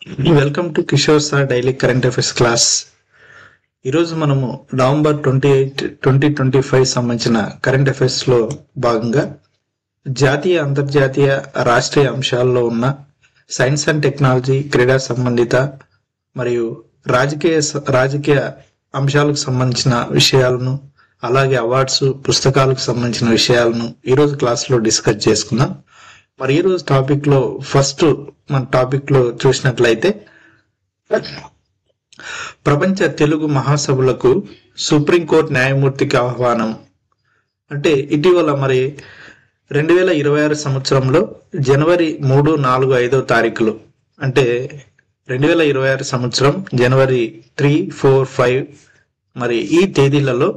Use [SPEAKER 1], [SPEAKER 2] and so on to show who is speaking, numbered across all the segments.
[SPEAKER 1] Welcome to Kishore sir daily current affairs class. ఈరోజు మనము November 28, 2025 సంబంధించిన కరెంట్ అఫైర్స్ లో భాగంగా జాతీయ, అంతర్జాతీయ, రాష్ట్రీయ అంశాల్లో ఉన్న సైన్స్ అండ్ టెక్నాలజీ, క్రీడా సంబంధిత మరియు రాజకీయ అంశాలకు సంబంధించిన విషయాలను, అలాగే అవార్డ్స్, పుస్తకాలకు సంబంధించిన విషయాలను ఈరోజు క్లాస్లో డిస్కస్ చేసుకుందాం. మరి ఈరోజు టాపిక్ లో ఫస్ట్ మన టాపిక్ లో చూసినట్లయితే ప్రపంచ తెలుగు మహాసభలకు సుప్రీంకోర్టు న్యాయమూర్తికి ఆహ్వానం. అంటే ఇటీవల మరి 2026 సంవత్సరంలో జనవరి 3, 4, 5 తారీఖులు, అంటే 2026 సంవత్సరం జనవరి 3, 4, 5 మరి ఈ తేదీలలో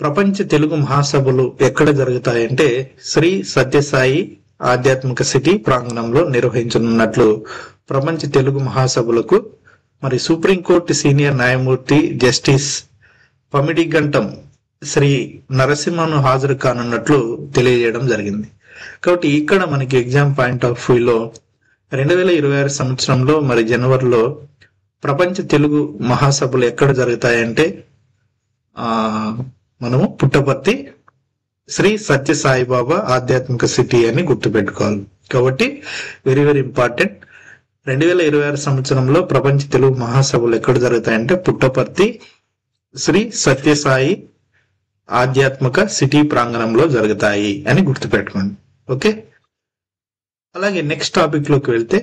[SPEAKER 1] ప్రపంచ తెలుగు మహాసభలు ఎక్కడ జరుగుతాయంటే శ్రీ సత్యసాయి ఆధ్యాత్మిక సిటీ ప్రాంగణంలో నిర్వహించనున్నట్లు ప్రపంచ తెలుగు మహాసభలకు మరి సుప్రీంకోర్టు సీనియర్ న్యాయమూర్తి జస్టిస్ పమిడిగంటం శ్రీ నరసింహను హాజరు కానున్నట్లు తెలియజేయడం జరిగింది. కాబట్టి ఇక్కడ మనకి ఎగ్జామ్ పాయింట్ ఆఫ్ వ్యూలో 2026 సంవత్సరంలో మరి జనవరిలో ప్రపంచ తెలుగు మహాసభలు ఎక్కడ జరుగుతాయంటే మనము పుట్టపర్తి శ్రీ సత్యసాయి బాబా ఆధ్యాత్మిక సిటీ అని గుర్తుపెట్టుకోవాలి. కాబట్టి వెరీ వెరీ ఇంపార్టెంట్. 2026 సంవత్సరంలో ప్రపంచ తెలుగు మహాసభలు ఎక్కడ జరుగుతాయంటే పుట్టపర్తి శ్రీ సత్యసాయి ఆధ్యాత్మిక సిటీ ప్రాంగణంలో జరుగుతాయి అని గుర్తుపెట్టుకోండి. ఓకే, అలాగే నెక్స్ట్ టాపిక్ లోకి వెళ్తే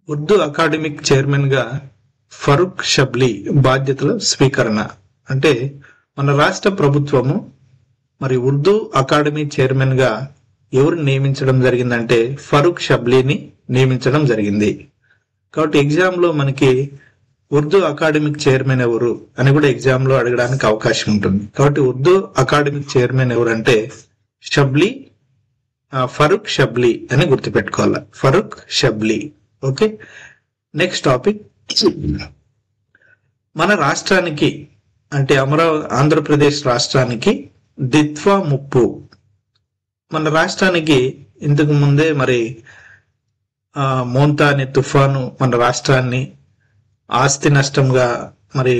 [SPEAKER 1] ఉర్దూ అకాడమిక్ చైర్మన్ గా ఫరూక్ షబ్లీ బాధ్యతల స్వీకరణ. అంటే మన రాష్ట్ర ప్రభుత్వము మరి ఉర్దూ అకాడమీ చైర్మన్ గా ఎవరిని నియమించడం జరిగిందంటే ఫరూక్ షబ్లీని నియమించడం జరిగింది. కాబట్టి ఎగ్జామ్ లో మనకి ఉర్దూ అకాడమిక్ చైర్మన్ ఎవరు అని కూడా ఎగ్జామ్ లో అడగడానికి అవకాశం ఉంటుంది. కాబట్టి ఉర్దూ అకాడమిక్ చైర్మన్ ఎవరంటే షబ్లీ, ఫరూక్ షబ్లీ అని గుర్తుపెట్టుకోవాలి, ఫరూక్ షబ్లీ. ఓకే, నెక్స్ట్ టాపిక్ మన రాష్ట్రానికి అంటే ఆంధ్రప్రదేశ్ రాష్ట్రానికి దిత్వా ముప్పు. మన రాష్ట్రానికి ఇంతకు ముందే మరి మోంతా అనే తుఫాను మన రాష్ట్రాన్ని ఆస్తి నష్టంగా, మరి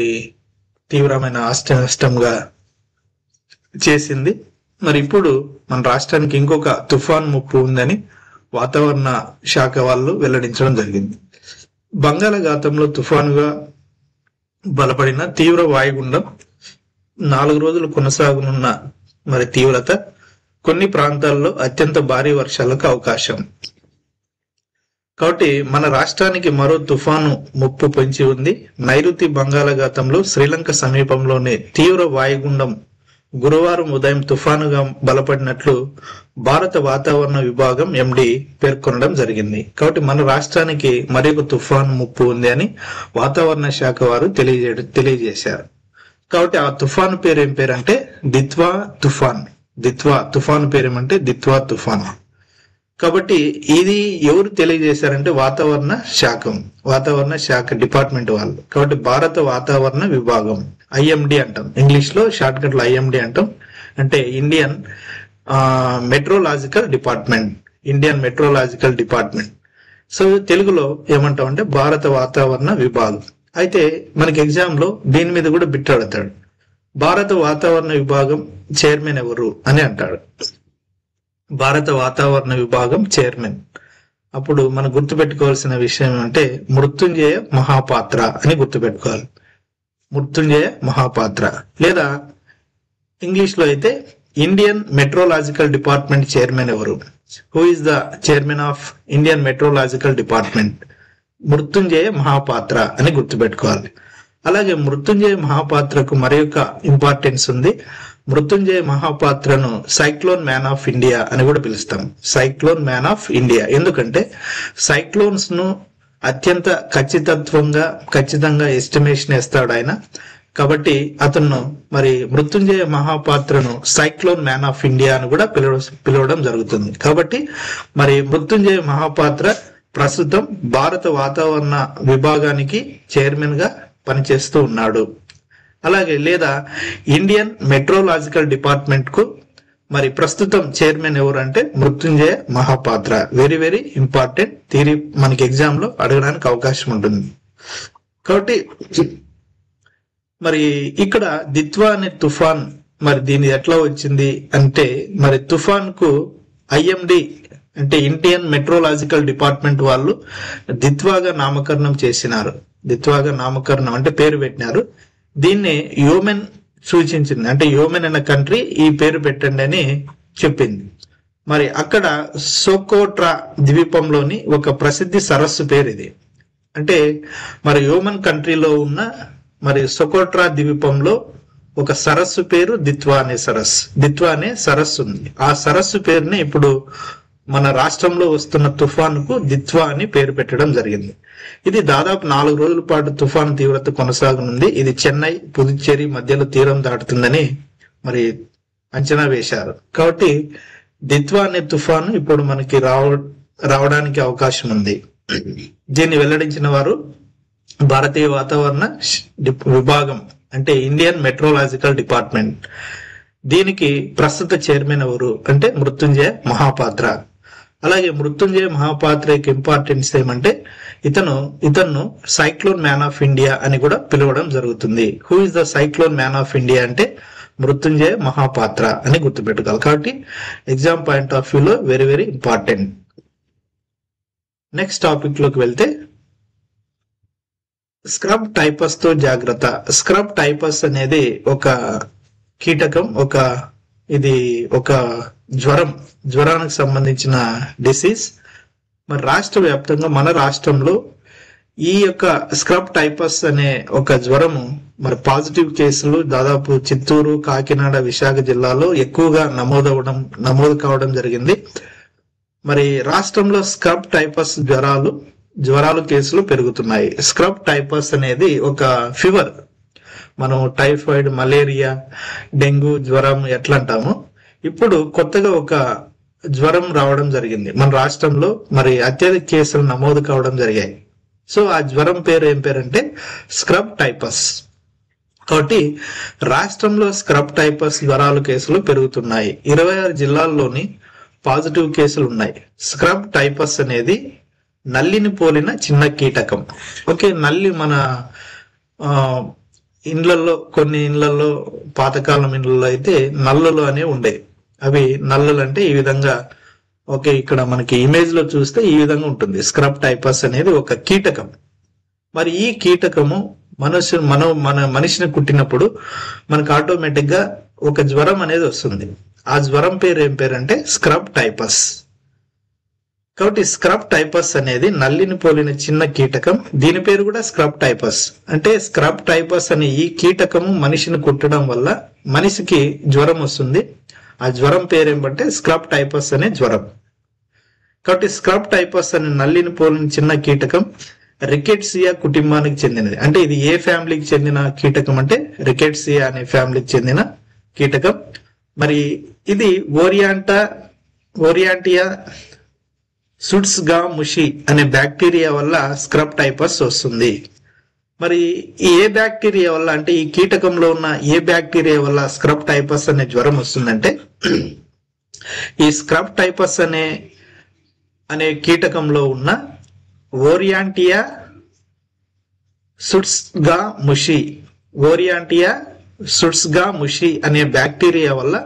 [SPEAKER 1] తీవ్రమైన ఆస్తి నష్టంగా చేసింది. మరి ఇప్పుడు మన రాష్ట్రానికి ఇంకొక తుఫాన్ ముప్పు ఉందని వాతావరణ శాఖ వాళ్ళు వెల్లడించడం జరిగింది. బంగాళాఖాతంలో తుఫానుగా బలపడిన తీవ్ర వాయుగుండం 4 రోజులు కొనసాగనున్న మరి తీవ్రత, కొన్ని ప్రాంతాల్లో అత్యంత భారీ వర్షాలకు అవకాశం. కాబట్టి మన రాష్ట్రానికి మరో తుఫాను ముప్పు పొంచి ఉంది. నైరుతి బంగాళాఖాతంలో శ్రీలంక సమీపంలోని తీవ్ర వాయుగుండం గురువారం ఉదయం తుఫానుగా బలపడినట్లు భారత వాతావరణ విభాగం ఎండి పేర్కొనడం జరిగింది. కాబట్టి మన రాష్ట్రానికి మరొక తుఫాను ముప్పు ఉంది అని వాతావరణ శాఖ వారు తెలియజేశారు. కాబట్టి ఆ తుఫాను పేరు ఏం పేరు అంటే దిత్వా తుఫాన్. తుఫాను పేరు ఏమంటే దిత్వా తుఫాన్. కాబట్టి ఇది ఎవరు తెలియజేశారంటే వాతావరణ శాఖ డిపార్ట్మెంట్ వాళ్ళు. కాబట్టి భారత వాతావరణ విభాగం, ఐఎండి అంటాం, ఇంగ్లీష్ లో షార్ట్ కట్ లో ఐఎండి అంటాం. అంటే ఇండియన్ మెట్రోలాజికల్ డిపార్ట్మెంట్. సో తెలుగులో ఏమంటాం అంటే భారత వాతావరణ విభాగం. అయితే మనకి ఎగ్జామ్ లో దీని మీద కూడా బిట్ అడుగుతాడు, భారత వాతావరణ విభాగం చైర్మన్ ఎవరు అని అంటాడు. భారత వాతావరణ విభాగం చైర్మన్ అప్పుడు మనం గుర్తుపెట్టుకోవాల్సిన విషయం అంటే మృత్యుంజయ మహాపాత్ర అని గుర్తుపెట్టుకోవాలి. మృత్యుంజయ మహాపాత్ర, లేదా ఇంగ్లీష్ లో అయితే ఇండియన్ మెట్రోలాజికల్ డిపార్ట్మెంట్ చైర్మన్ ఎవరు, who is the chairman of Indian meteorological department, Mrutyunjay Mohapatra అని గుర్తుపెట్టుకోవాలి. అలాగే మృత్యుంజయ మహాపాత్రకు మరొక ఇంపార్టెన్స్ ఉంది. మృత్యుంజయ మహాపాత్రను సైక్లోన్ మ్యాన్ ఆఫ్ ఇండియా అని కూడా పిలుస్తాం. సైక్లోన్ మ్యాన్ ఆఫ్ ఇండియా ఎందుకంటే సైక్లోన్స్ ను అత్యంత ఖచ్చితంగా ఎస్టిమేషన్ వేస్తాడు ఆయన. కాబట్టి అతను మరి మృత్యుంజయ మహాపాత్రను సైక్లోన్ మ్యాన్ ఆఫ్ ఇండియా అని కూడా పిలవడం జరుగుతుంది. కాబట్టి మరి మృత్యుంజయ మహాపాత్ర ప్రస్తుతం భారత వాతావరణ విభాగానికి చైర్మన్ గా పనిచేస్తూ ఉన్నాడు. అలాగే లేదా ఇండియన్ మెట్రోలాజికల్ డిపార్ట్మెంట్ కు మరి ప్రస్తుతం చైర్మన్ ఎవరు అంటే Mrutyunjay Mohapatra. Very very important theory, మనకి ఎగ్జామ్ లో అడగడానికి అవకాశం ఉంటుంది. కాబట్టి మరి ఇక్కడ దిత్వా అనే తుఫాన్ మరి దీని ఎట్లా వచ్చింది అంటే, మరి తుఫాన్ కు ఐఎండి అంటే ఇండియన్ మెట్రోలాజికల్ డిపార్ట్మెంట్ వాళ్ళు దిత్వాగా నామకరణం చేసినారు. దిత్వాగా నామకరణం అంటే పేరు పెట్టినారు. దీన్ని యోమెన్ సూచించింది, అంటే యోమెన్ అనే కంట్రీ ఈ పేరు పెట్టండి అని చెప్పింది. మరి అక్కడ సోకోట్రా ద్వీపంలోని ఒక ప్రసిద్ధి సరస్సు పేరు ఇది. అంటే మరి యోమన్ కంట్రీలో ఉన్న మరి సోకోట్రా ద్వీపంలో ఒక సరస్సు పేరు దిత్వా అనే సరస్సు. దిత్వా అనే సరస్సు ఉంది. ఆ సరస్సు పేరుని ఇప్పుడు మన రాష్ట్రంలో వస్తున్న తుఫాన్ కు దిత్వా అని పేరు పెట్టడం జరిగింది. ఇది దాదాపు 4 రోజుల పాటు తుఫాను తీవ్రత కొనసాగనుంది. ఇది చెన్నై, పుదుచ్చేరి మధ్యలో తీరం దాటుతుందని మరి అంచనా వేశారు. కాబట్టి దిత్వా అనే తుఫాను ఇప్పుడు మనకి రావడానికి అవకాశం ఉంది. దీన్ని వెల్లడించిన వారు భారతీయ వాతావరణ విభాగం, అంటే ఇండియన్ మెట్రోలాజికల్ డిపార్ట్మెంట్. దీనికి ప్రస్తుత చైర్మన్ ఎవరు అంటే మృత్యుంజయ మహాపాత్ర. అలాగే మృత్యుంజయ మహాపాత్ర యొక్క ఇంపార్టెన్స్ ఏమంటే ఇతను సైక్లోన్ మ్యాన్ ఆఫ్ ఇండియా అని కూడా పిలవడం జరుగుతుంది. Who is the cyclone man of India అంటే మృత్యుంజయ మహాపాత్ర అని గుర్తుపెట్టుకోవాలి. కాబట్టి ఎగ్జామ్ పాయింట్ ఆఫ్ వ్యూలో very very important. Next topic లోకి వెళ్తే స్క్రబ్ టైపస్ తో జాగ్రత్త. స్క్రబ్ టైపస్ అనేది ఒక కీటకం, ఇది ఒక జ్వరానికి సంబంధించిన డిసీజ్. మరి రాష్ట్ర వ్యాప్తంగా మన రాష్ట్రంలో ఈ యొక్క స్క్రబ్ టైపస్ అనే ఒక జ్వరము మరి పాజిటివ్ కేసులు దాదాపు చిత్తూరు, కాకినాడ, విశాఖ జిల్లాలో ఎక్కువగా నమోదు కావడం జరిగింది. మరి రాష్ట్రంలో స్క్రబ్ టైపస్ జ్వరాలు కేసులు పెరుగుతున్నాయి. స్క్రబ్ టైపస్ అనేది ఒక ఫీవర్. మనం టైఫాయిడ్, మలేరియా, డెంగ్యూ జ్వరం ఎట్లా అంటాము, ఇప్పుడు కొత్తగా ఒక జ్వరం రావడం జరిగింది మన రాష్ట్రంలో. మరి అత్యధిక కేసులు నమోదు కావడం జరిగాయి. సో ఆ జ్వరం పేరు ఏం పేరంటే స్క్రబ్ టైపస్. కాబట్టి రాష్ట్రంలో స్క్రబ్ టైపస్ జ్వరాలు కేసులు పెరుగుతున్నాయి. 26 జిల్లాల్లోని పాజిటివ్ కేసులు ఉన్నాయి. స్క్రబ్ టైపస్ అనేది నల్లిని పోలిన చిన్న కీటకం. ఓకే, నల్లి మన కొన్ని ఇళ్లలో పాతకాలం ఇళ్లలో అయితే నల్లులు అనేవి ఉండేవి. అవి నల్లులు అంటే ఈ విధంగా, ఓకే, ఇక్కడ మనకి ఇమేజ్ లో చూస్తే ఈ విధంగా ఉంటుంది. స్క్రబ్ టైపస్ అనేది ఒక కీటకం. మరి ఈ కీటకము మన మనిషిని కుట్టినప్పుడు మనకు ఆటోమేటిక్ గా ఒక జ్వరం అనేది వస్తుంది. ఆ జ్వరం పేరు ఏం పేరంటే స్క్రబ్ టైపస్. కాబట్టి స్క్రబ్ టైపస్ అనేది నల్లిని పోలిన చిన్న కీటకం. దీని పేరు కూడా స్క్రబ్ టైపస్. అంటే స్క్రబ్ టైపస్ అనే ఈ కీటకము మనిషిని కుట్టడం వల్ల మనిషికి జ్వరం వస్తుంది. ఆ జ్వరం పేరేంటంటే స్క్రబ్ టైపస్ అనే జ్వరం. కాబట్టి స్క్రబ్ టైపస్ అనే నల్లిని పోలిన చిన్న కీటకం రికెట్సియా కుటుంబానికి చెందినది. అంటే ఇది ఏ ఫ్యామిలీకి చెందిన కీటకం అంటే రికెట్సియా అనే ఫ్యామిలీకి చెందిన కీటకం. మరి ఇది ఓరియాంటియా సుట్స్గా ముషి అనే బ్యాక్టీరియా వల్ల స్క్రబ్ టైపస్ వస్తుంది. మరి ఏ బ్యాక్టీరియా వల్ల అంటే ఈ కీటకంలో ఉన్న ఏ బ్యాక్టీరియా వల్ల స్క్రబ్ టైపస్ అనే జ్వరం వస్తుందంటే, ఈ స్క్రబ్ టైపస్ అనే కీటకంలో ఉన్న ఓరియాంటియా సుట్స్గా ముషి అనే బ్యాక్టీరియా వల్ల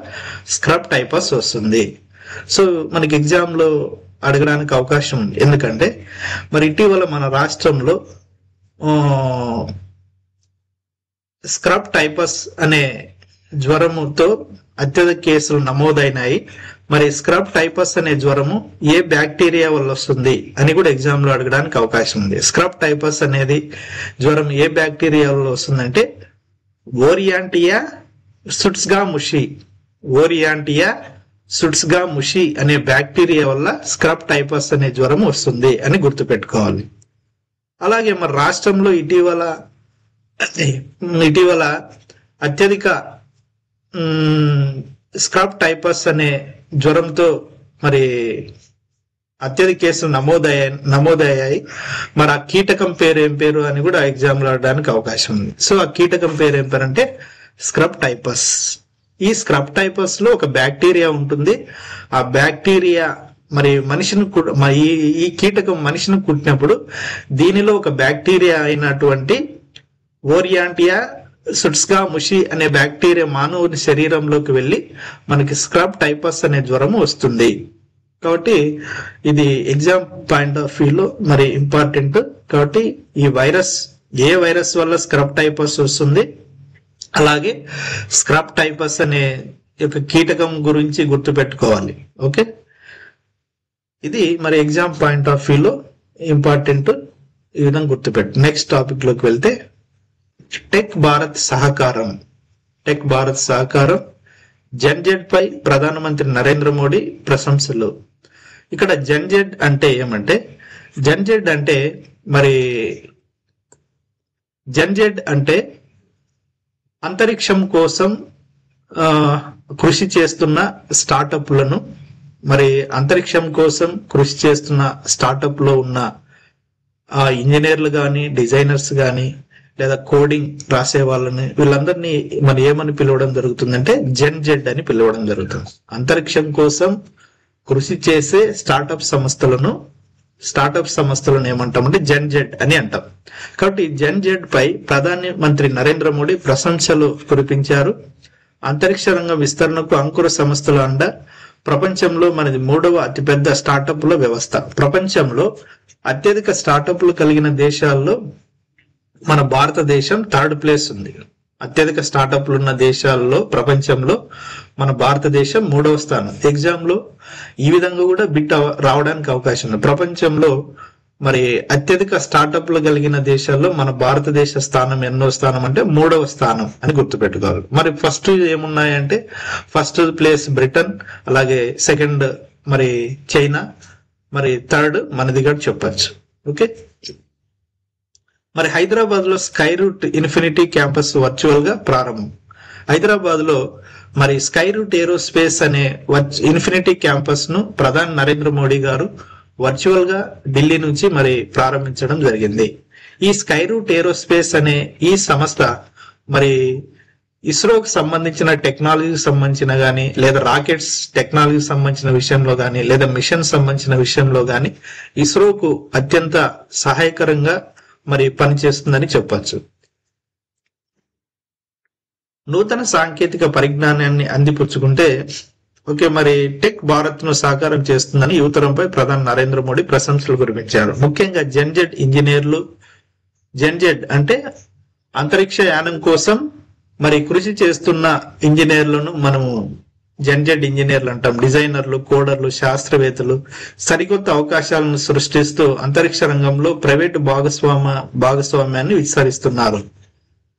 [SPEAKER 1] స్క్రబ్ టైపస్ వస్తుంది. సో మనకి ఎగ్జామ్ లో అడగడానికి అవకాశం ఉంది. ఎందుకంటే మరి ఇటీవల మన రాష్ట్రంలో స్క్రబ్ టైపస్ అనే జ్వరముతో అత్యధిక కేసులు నమోదైనాయి. మరి స్క్రబ్ టైపస్ అనే జ్వరము ఏ బ్యాక్టీరియా వల్ల వస్తుంది అని కూడా ఎగ్జామ్ లో అడగడానికి అవకాశం ఉంది. స్క్రబ్ టైపస్ అనేది జ్వరం ఏ బ్యాక్టీరియా వల్ల వస్తుందంటే ఓరియాంటియా సుట్స్గా ముషి అనే బ్యాక్టీరియా వల్ల స్క్రబ్ టైపస్ అనే జ్వరం వస్తుంది అని గుర్తుపెట్టుకోవాలి. అలాగే మరి రాష్ట్రంలో ఇటీవల అత్యధిక స్క్రబ్ టైపస్ అనే జ్వరంతో మరి అత్యధిక కేసులు నమోదయ్యాయి. మరి ఆ కీటకం పేరు ఏం పేరు అని కూడా ఎగ్జామ్ లో అడగడానికి అవకాశం ఉంది. సో ఆ కీటకం పేరు ఏం పేరు అంటే స్క్రబ్ టైపస్. ఈ స్క్రబ్ టైపస్ లో ఒక బ్యాక్టీరియా ఉంటుంది. ఆ బ్యాక్టీరియా మరి మనిషిని ఈ కీటకం మనిషిని కుట్టినప్పుడు దీనిలో ఒక బ్యాక్టీరియా అయినటువంటి ఓరియాంటియా సుట్స్గా ముషి అనే బ్యాక్టీరియా మానవుని శరీరంలోకి వెళ్ళి మనకి స్క్రబ్ టైపస్ అనే జ్వరము వస్తుంది. కాబట్టి ఇది ఎగ్జామ్ పాయింట్ ఆఫ్ వ్యూలో మరి ఇంపార్టెంట్. కాబట్టి ఈ వైరస్ ఏ వైరస్ వల్ల స్క్రబ్ టైపస్ వస్తుంది, అలాగే స్క్రబ్ టైపస్ అనే యొక్క కీటకం గురించి గుర్తుపెట్టుకోవాలి. ఓకే, ఇది మరి ఎగ్జామ్ పాయింట్ ఆఫ్ వ్యూలో ఇంపార్టెంట్. ఈ విధంగా గుర్తుపెట్టు. నెక్స్ట్ టాపిక్ లోకి వెళ్తే టెక్ భారత్ సహకారం. టెక్ భారత్ సహకారం జెన్జెడ్ పై ప్రధానమంత్రి నరేంద్ర మోడీ ప్రశంసలు. ఇక్కడ జెన్జెడ్ అంటే ఏమంటే, జెన్జెడ్ అంటే మరి జెన్జెడ్ అంటే అంతరిక్షం కోసం కృషి చేస్తున్న స్టార్టప్లను, మరి అంతరిక్షం కోసం కృషి చేస్తున్న స్టార్టప్ లో ఉన్న ఇంజనీర్లు కానీ, డిజైనర్స్ కానీ, లేదా కోడింగ్ రాసే వాళ్ళని, వీళ్ళందరినీ మరి ఏమని పిలవడం జరుగుతుందంటే జెన్జెడ్ అని పిలవడం జరుగుతుంది. అంతరిక్షం కోసం కృషి చేసే స్టార్టప్ సంస్థలను ఏమంటామంటే జెన్జెడ్ అని అంటాం. కాబట్టి జెన్జెడ్ పై ప్రధాని మంత్రి నరేంద్ర మోడీ ప్రశంసలు కురిపించారు. అంతరిక్ష రంగ విస్తరణకు అంకుర సంస్థల అండ. ప్రపంచంలో మనది 3వ అతిపెద్ద స్టార్టప్ల వ్యవస్థ. ప్రపంచంలో అత్యధిక స్టార్టప్లు కలిగిన దేశాల్లో మన భారతదేశం 3rd ప్లేస్ ఉంది. అత్యధిక స్టార్టప్లు ఉన్న దేశాల్లో ప్రపంచంలో మన భారతదేశం 3వ స్థానం. ఎగ్జామ్ లో ఈ విధంగా కూడా బిట్ రావడానికి అవకాశం ఉంది. ప్రపంచంలో మరి అత్యధిక స్టార్టప్లు కలిగిన దేశాల్లో మన భారతదేశ స్థానం ఎన్నో స్థానం అంటే 3వ స్థానం అని గుర్తుపెట్టుకోవాలి. మరి ఫస్ట్ ఏమున్నాయంటే ఫస్ట్ ప్లేస్ బ్రిటన్, అలాగే సెకండ్ మరి చైనా, మరి థర్డ్ మనది కూడా చెప్పచ్చు. ఓకే, మరి హైదరాబాద్ లో Skyroot Infinity campus virtual గా ప్రారంభం. హైదరాబాద్ లో మరి స్కై రూట్ ఏరోస్పేస్ అనే ఇన్ఫినిటీ క్యాంపస్ ను ప్రధాని నరేంద్ర మోడీ గారు వర్చువల్ గా ఢిల్లీ నుంచి మరి ప్రారంభించడం జరిగింది. ఈ స్కై రూట్ ఏరోస్పేస్ అనే ఈ సంస్థ మరి ఇస్రోకి సంబంధించిన టెక్నాలజీకి సంబంధించిన గానీ, లేదా రాకెట్స్ టెక్నాలజీకి సంబంధించిన విషయంలో గానీ, లేదా మిషన్ సంబంధించిన విషయంలో గానీ ఇస్రోకు అత్యంత సహాయకరంగా మరి పనిచేస్తుందని చెప్పచ్చు. నూతన సాంకేతిక పరిజ్ఞానాన్ని అందిపుచ్చుకుంటే ఓకే, మరి టెక్ భారత్ ను సాకారం చేస్తుందని యువతరంపై ప్రధాని నరేంద్ర మోడీ ప్రశంసలు కురిపించారు. ముఖ్యంగా జెన్జెడ్ ఇంజనీర్లు, జెన్జెడ్ అంటే అంతరిక్ష యానం కోసం మరి కృషి చేస్తున్న ఇంజనీర్లను మనము జెన్జెడ్ ఇంజనీర్లు అంటాం. డిజైనర్లు, కోడర్లు, శాస్త్రవేత్తలు సరికొత్త అవకాశాలను సృష్టిస్తూ అంతరిక్ష రంగంలో ప్రైవేటు భాగస్వామ్యాన్ని విస్తరిస్తున్నారు.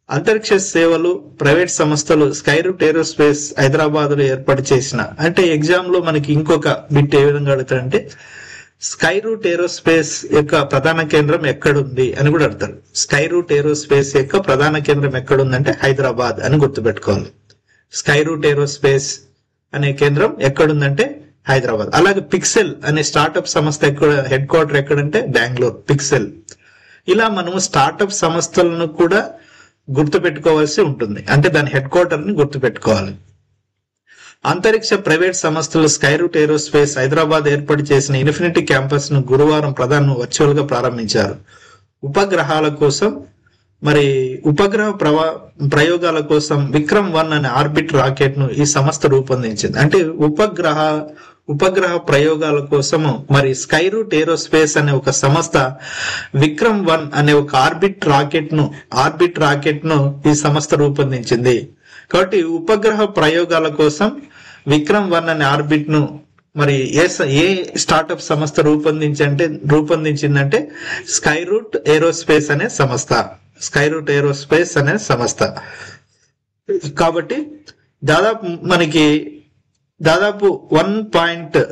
[SPEAKER 1] అంతరిక్ష సేవలు ప్రైవేట్ సంస్థలు స్కై రూట్ ఏరోస్పేస్ హైదరాబాద్ లో ఏర్పాటు చేసిన, అంటే ఎగ్జామ్ లో మనకి ఇంకొక బిట్ ఏ విధంగా అడుగుతారంటే స్కై రూట్ ఏరోస్పేస్ యొక్క ప్రధాన కేంద్రం ఎక్కడుంది అని కూడా అడుగుతారు. స్కై రూట్ ఏరోస్పేస్ యొక్క ప్రధాన కేంద్రం ఎక్కడుందంటే హైదరాబాద్ అని గుర్తుపెట్టుకోవాలి. స్కై రూట్ ఏరోస్పేస్ అనే కేంద్రం ఎక్కడుందంటే హైదరాబాద్. అలాగే పిక్సెల్ అనే స్టార్టప్ సంస్థ హెడ్ క్వార్టర్ ఎక్కడంటే బెంగళూరు, పిక్సెల్. ఇలా మనము స్టార్టప్ సంస్థలను కూడా గుర్తుపెట్టుకోవాల్సి ఉంటుంది, అంటే దాని హెడ్ క్వార్టర్ ని గుర్తుపెట్టుకోవాలి. అంతరిక్ష ప్రైవేట్ సంస్థలు స్కై రూట్ ఏరోస్పేస్ హైదరాబాద్ ఏర్పాటు చేసిన ఇన్ఫినిటీ క్యాంపస్ ను గురువారం ప్రధాని వర్చువల్ గా ప్రారంభించారు. ఉపగ్రహాల కోసం మరి ఉపగ్రహ ప్రయోగాల కోసం విక్రమ్-1 అనే ఆర్బిట్ రాకెట్ ను ఈ సంస్థ రూపొందించింది. అంటే ఉపగ్రహ ప్రయోగాల కోసము మరి స్కై రూట్ ఏరోస్పేస్ అనే ఒక సంస్థ విక్రమ్-1 అనే ఒక ఆర్బిట్ రాకెట్ ను ఈ సంస్థ రూపొందించింది. కాబట్టి ఉపగ్రహ ప్రయోగాల కోసం విక్రమ్-1 అనే ఆర్బిట్ ను మరి ఏ స్టార్టప్ సంస్థ రూపొందించిందంటే స్కై రూట్ ఏరోస్పేస్ అనే సంస్థ. స్కై రూట్ ఏరోస్పేస్ అనే సంస్థ. కాబట్టి దాదాపు 1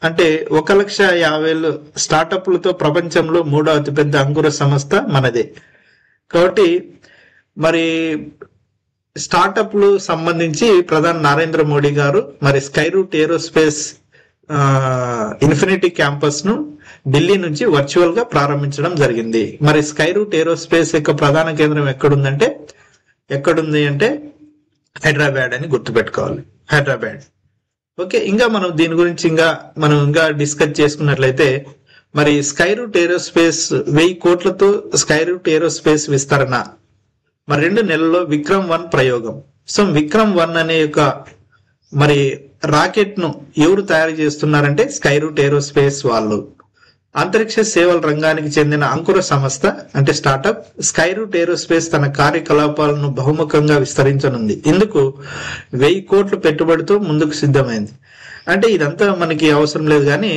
[SPEAKER 1] అంటే 1,50,000 స్టార్టప్లతో ప్రపంచంలో 3వ అతిపెద్ద అంకుర సంస్థ మనదే. కాబట్టి మరి స్టార్టప్లు సంబంధించి ప్రధాని నరేంద్ర మోడీ గారు మరి Skyroot Aerospace Infinity campus ను ఢిల్లీ నుంచి వర్చువల్ గా ప్రారంభించడం జరిగింది. మరి స్కై రూట్ ఏరోస్పేస్ యొక్క ప్రధాన కేంద్రం ఎక్కడుంది అంటే హైదరాబాద్ అని గుర్తుపెట్టుకోవాలి, హైదరాబాద్. ఓకే, ఇంకా మనం దీని గురించి ఇంకా డిస్కస్ చేసుకున్నట్లయితే మరి స్కై రూట్ ఏరోస్పేస్ 1000 కోట్లతో స్కై రూట్ ఏరోస్పేస్ విస్తరణ, మరి 2 నెలల్లో విక్రమ్-1 ప్రయోగం. సో విక్రమ్-1 అనే యొక్క మరి రాకెట్ ను ఎవరు తయారు చేస్తున్నారంటే స్కై రూట్ ఏరోస్పేస్ వాళ్ళు. అంతరిక్ష సేవల రంగానికి చెందిన అంకుర సంస్థ అంటే స్టార్టప్ స్కై రూట్ ఏరోస్పేస్ తన కార్యకలాపాలను బహుముఖంగా విస్తరించనుంది. ఇందుకు 1000 కోట్ల పెట్టుబడితో ముందుకు సిద్ధమైంది. అంటే ఇదంతా మనకి అవసరం లేదు కానీ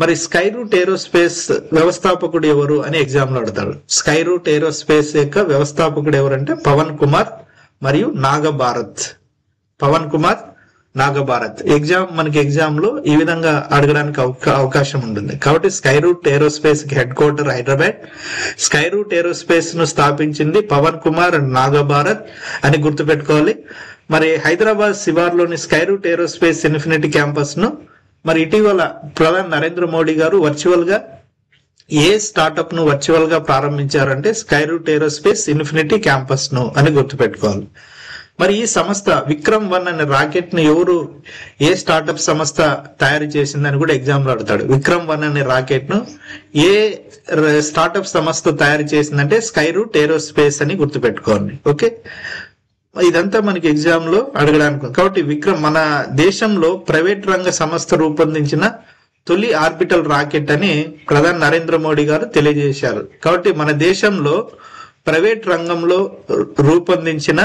[SPEAKER 1] మరి స్కై రూట్ ఏరోస్పేస్ వ్యవస్థాపకుడు ఎవరు అని ఎగ్జామ్ లో అడతాడు. స్కై రూట్ ఏరోస్పేస్ యొక్క వ్యవస్థాపకుడు ఎవరంటే పవన్ కుమార్ మరియు నాగభారత్. పవన్ కుమార్, నాగభారత్. మనకి ఎగ్జామ్ లో ఈ విధంగా అడగడానికి అవకాశం ఉంటుంది. కాబట్టి స్కై రూట్ ఏరోస్పేస్ కి headquarter Hyderabad. Skyroot Aerospace ను స్థాపించింది పవన్ కుమార్ అండ్ నాగభారత్ అని గుర్తుపెట్టుకోవాలి. మరి హైదరాబాద్ శివార్లోని Skyroot Aerospace Infinity campus ను మరి ఇటీవల ప్రధాని నరేంద్ర మోడీ గారు వర్చువల్ గా ఏ స్టార్టప్ ను వర్చువల్ గా ప్రారంభించారంటే Skyroot Aerospace Infinity campus ను అని గుర్తుపెట్టుకోవాలి. మరి ఈ సంస్థ విక్రమ్-1 అనే రాకెట్ ను ఏ స్టార్టప్ సంస్థ తయారు చేసిందని కూడా ఎగ్జామ్ లో అడుగుతాడు. విక్రమ్-1 అనే రాకెట్ ను ఏ స్టార్టప్ సంస్థ తయారు చేసిందంటే స్కై రూట్ ఏరోస్పేస్ అని గుర్తుపెట్టుకోండి. ఓకే, ఇదంతా మనకి ఎగ్జామ్ లో అడగడానికి. కాబట్టి మన దేశంలో ప్రైవేట్ రంగ సంస్థ రూపొందించిన తొలి ఆర్బిటల్ రాకెట్ అని ప్రధాని నరేంద్ర మోడీ గారు తెలియజేశారు. కాబట్టి మన దేశంలో ప్రైవేట్ రంగంలో రూపొందించిన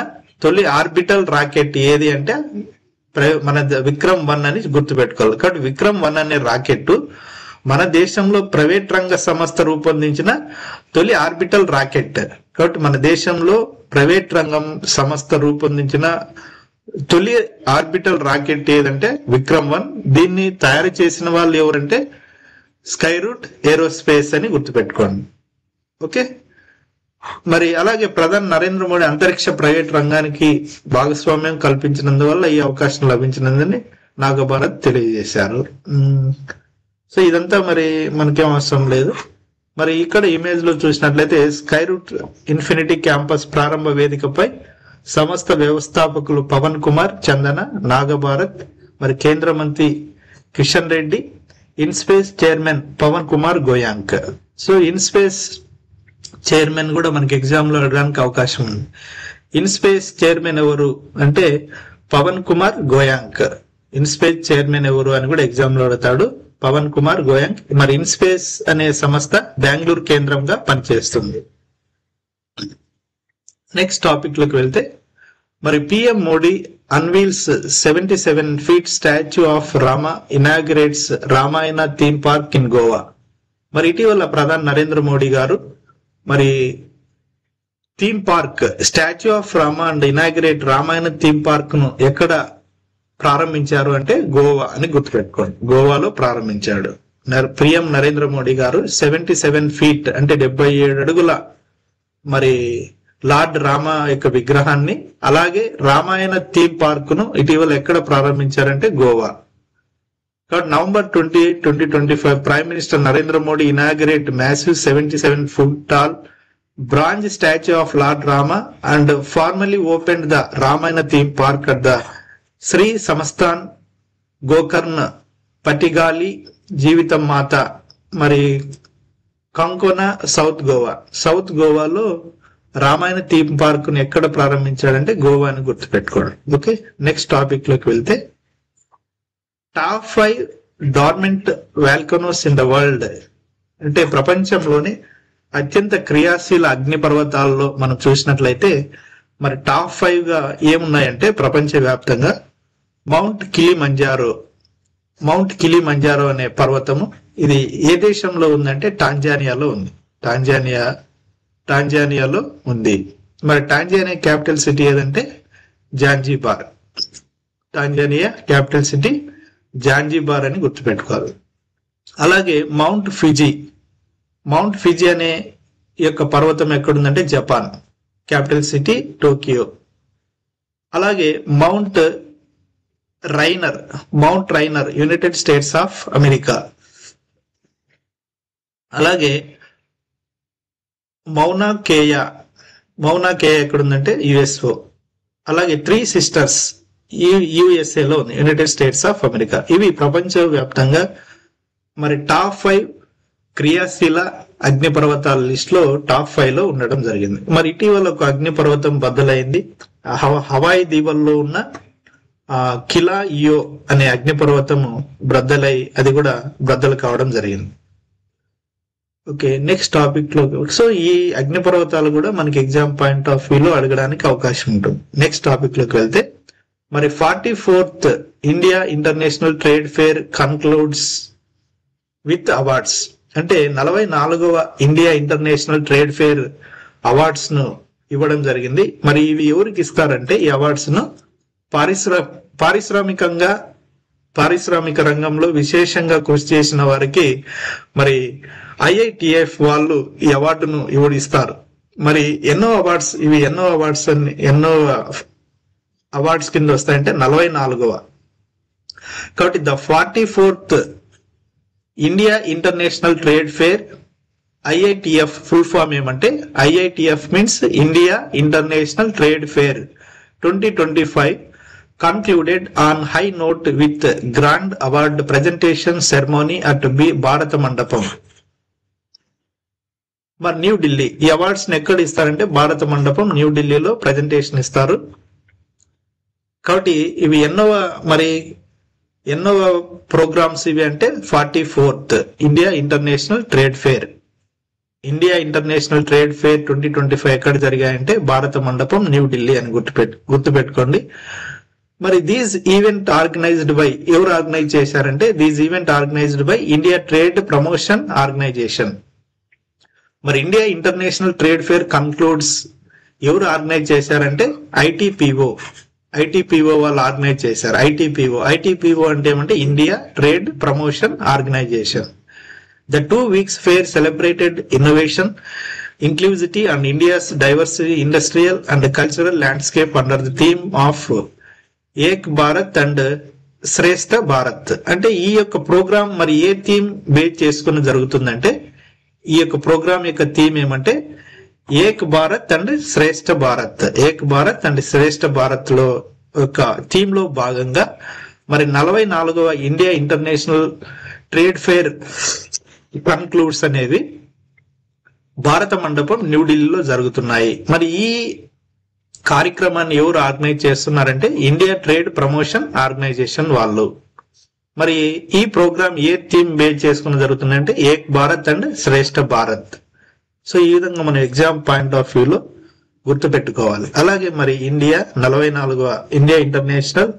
[SPEAKER 1] తొలి ఆర్బిటల్ రాకెట్ ఏది అంటే మన విక్రమ్-1 అని గుర్తుపెట్టుకోవాలి. కాబట్టి విక్రమ్-1 అనే రాకెట్ మన దేశంలో ప్రైవేట్ రంగ సంస్థ రూపొందించిన తొలి ఆర్బిటల్ రాకెట్. కాబట్టి మన దేశంలో ప్రైవేట్ రంగం సంస్థ రూపొందించిన తొలి ఆర్బిటల్ రాకెట్ ఏదంటే విక్రమ్-1. దీన్ని తయారు చేసిన వాళ్ళు ఎవరంటే స్కై రూట్ ఏరోస్పేస్ అని గుర్తుపెట్టుకోండి. ఓకే, మరి అలాగే ప్రధాని నరేంద్ర మోడీ అంతరిక్ష ప్రైవేట్ రంగానికి భాగస్వామ్యం కల్పించినందువల్ల ఈ అవకాశం లభించినందని నాగభారత్ తెలియజేశారు. సో ఇదంతా మరి మనకేం అవసరం లేదు. మరి ఇక్కడ ఇమేజ్ లో చూసినట్లయితే స్కై రూట్ ఇన్ఫినిటీ క్యాంపస్ ప్రారంభ వేదికపై సంస్థ వ్యవస్థాపకులు పవన్ కుమార్, చందన, నాగభారత్, మరి కేంద్ర మంత్రి Kishan Reddy, InSpace chairman Pavan Kumar Goenka. So InSpace chairman కూడా మనకి ఎగ్జామ్ లో అడగడానికి అవకాశం ఉంది. ఇన్స్పేస్ చైర్మన్ ఎవరు అంటే పవన్ కుమార్ గోయాంక్. ఇన్స్పేస్ చైర్మన్ ఎవరు అని కూడా ఎగ్జామ్ లో అడుగుతాడు, పవన్ కుమార్ గోయాంక్. మరి ఇన్స్పేస్ అనే సంస్థ బెంగళూరు కేంద్రంగా పనిచేస్తుంది. నెక్స్ట్ టాపిక్ లోకి వెళ్తే మరి PM Modi unveils 77 feet statue of Rama, inaugurates Ramayana theme park in Goa. మరి ఇటీవల ప్రధాని నరేంద్ర మోడీ గారు మరి theme park statue of Rama and inaugurate Ramayana theme park ను ఎక్కడ ప్రారంభించారు అంటే గోవా అని గుర్తుపెట్టుకోండి. గోవాలో ప్రారంభించాడు పిఎం నరేంద్ర మోడీ గారు. 77 feet అంటే 77 అడుగుల మరి లార్డ్ రామ యొక్క విగ్రహాన్ని, అలాగే రామాయణ థీమ్ పార్క్ ను ఇటీవల ఎక్కడ ప్రారంభించారంటే గోవా. కాబట్టి November 28, 2025 prime minister Narendra Modi inaugurate massive 77 foot tall bronze statue of Lord Rama and formally opened the Ramayana theme park at the Sri Samasthan Gokarna Patigali జీవితం మాత మరి కంకోనా సౌత్ గోవాలో రామాయణ థీమ్ పార్క్ ను ఎక్కడ ప్రారంభించాడంటే గోవా అని గుర్తుపెట్టుకోండి. ఓకే, నెక్స్ట్ టాపిక్ లోకి వెళ్తే top 5 dormant volcanoes in the world అంటే ప్రపంచంలోని అత్యంత క్రియాశీల అగ్ని పర్వతాల్లో మనం చూసినట్లయితే మరి టాప్ 5 గా ఏమున్నాయంటే ప్రపంచ వ్యాప్తంగా మౌంట్ కిలిమంజారో అనే పర్వతము. ఇది ఏ దేశంలో ఉందంటే టాంజానియాలో ఉంది. టాంజానియాలో ఉంది. మరి టాంజానియా క్యాపిటల్ సిటీ ఏదంటే Zanzibar. Tanzania capital city Zanzibar అని గుర్తుపెట్టుకోవాలి. అలాగే మౌంట్ ఫిజీ అనే యొక్క పర్వతం ఎక్కడుందంటే జపాన్. Capital city Tokyo. అలాగే mount Rainier United States of America. అలాగే మౌనా కేయా ఎక్కడుందంటే యుఎస్ఓ. అలాగే త్రీ సిస్టర్స్ యుఎస్ఏలో ఉంది, యునైటెడ్ స్టేట్స్ ఆఫ్ అమెరికా. ఇవి ప్రపంచ వ్యాప్తంగా మరి టాప్ 5 క్రియాశీల అగ్నిపర్వతాల లిస్ట్ లో టాప్ 5 లో ఉండడం జరిగింది. మరి ఇటీవల ఒక అగ్నిపర్వతం బద్దలైంది. హవాయి దీవుల్లో ఉన్న కిలా ఇయో అనే అగ్నిపర్వతము బ్రద్దలై అది కూడా బ్రద్దలు కావడం జరిగింది. ఓకే, నెక్స్ట్ టాపిక్ లో. సో ఈ అగ్నిపర్వతాలు కూడా మనకి ఎగ్జామ్ పాయింట్ ఆఫ్ వ్యూ లో అడగడానికి అవకాశం ఉంటుంది. నెక్స్ట్ టాపిక్ లోకి వెళ్తే మరి 44th India International Trade Fair concludes with awards. అంటే 44వ India International Trade Fair awards ను ఇవ్వడం జరిగింది. మరి ఇవి ఎవరికి ఇస్తారంటే ఈ అవార్డ్స్ ను పారిశ్రామిక రంగంలో విశేషంగా కృషి చేసిన వారికి మరి IITF వాళ్ళు ఈ అవార్డును ఇస్తారు. మరి ఎన్నో అవార్డ్స్ కింద వస్తాయంటే 44వ. కాబట్టి the 44th India International Trade Fair IITF full form ఏమంటే IITF means India International Trade Fair 2025 concluded on high note with grand award presentation ceremony at భారత మండపం. మరి న్యూఢిల్లీ ఈ అవార్డ్స్ ని ఎక్కడ ఇస్తారంటే భారత మండపం న్యూఢిల్లీలో ప్రజెంటేషన్ ఇస్తారు. కాబట్టి ఇవి ఎన్నో ప్రోగ్రామ్స్ ఇవి అంటే 44th India International Trade Fair. India International Trade Fair 2025 ఎక్కడ జరిగాయంటే భారత మండపం న్యూఢిల్లీ అని గుర్తుపెట్టుకోండి. మరి దీస్ ఈవెంట్ ఆర్గనైజ్డ్ బై ఎవరు ఆర్గనైజ్ చేశారంటే these event organised by India Trade Promotion Organisation. మరి India International Trade Fair concludes ఎవరు ఆర్గనైజ్ చేశారంటే ఐటీపీఓ వాళ్ళు ఆర్గనైజ్ చేశారు. ఐటీపీఓ అంటే ఏమంటే India Trade Promotion Organisation. The 2 weeks fair celebrated innovation, inclusivity and India's diversity industrial and cultural landscape under the theme of Ek Bharat and శ్రేష్ఠ భారత్. అంటే ఈ యొక్క ప్రోగ్రామ్ మరి ఏ థీమ్ బేస్ చేసుకుని జరుగుతుందంటే ఈ యొక్క ప్రోగ్రామ్ యొక్క థీమ్ ఏమంటే ఏక్ భారత్ అండ్ శ్రేష్ఠ భారత్. ఏక్ భారత్ అండ్ శ్రేష్ఠ భారత్ లో ఒక థీమ్ లో భాగంగా మరి 44వ India International Trade Fair concludes అనేవి భారత మండపం న్యూఢిల్లీలో జరుగుతున్నాయి. మరి ఈ కార్యక్రమాన్ని ఎవరు ఆర్గనైజ్ చేస్తున్నారంటే ఇండియా ట్రేడ్ ప్రమోషన్ ఆర్గనైజేషన్ వాళ్ళు. మరి ఈ ప్రోగ్రామ్ ఏ థీమ్ బేస్ చేసుకుని జరుగుతుందంటే ఏక్ భారత్ అండ్ శ్రేష్ఠ భారత్. సో ఈ విధంగా మనం ఎగ్జామ్ పాయింట్ ఆఫ్ వ్యూ లో గుర్తు పెట్టుకోవాలి. అలాగే మరి 44వ India International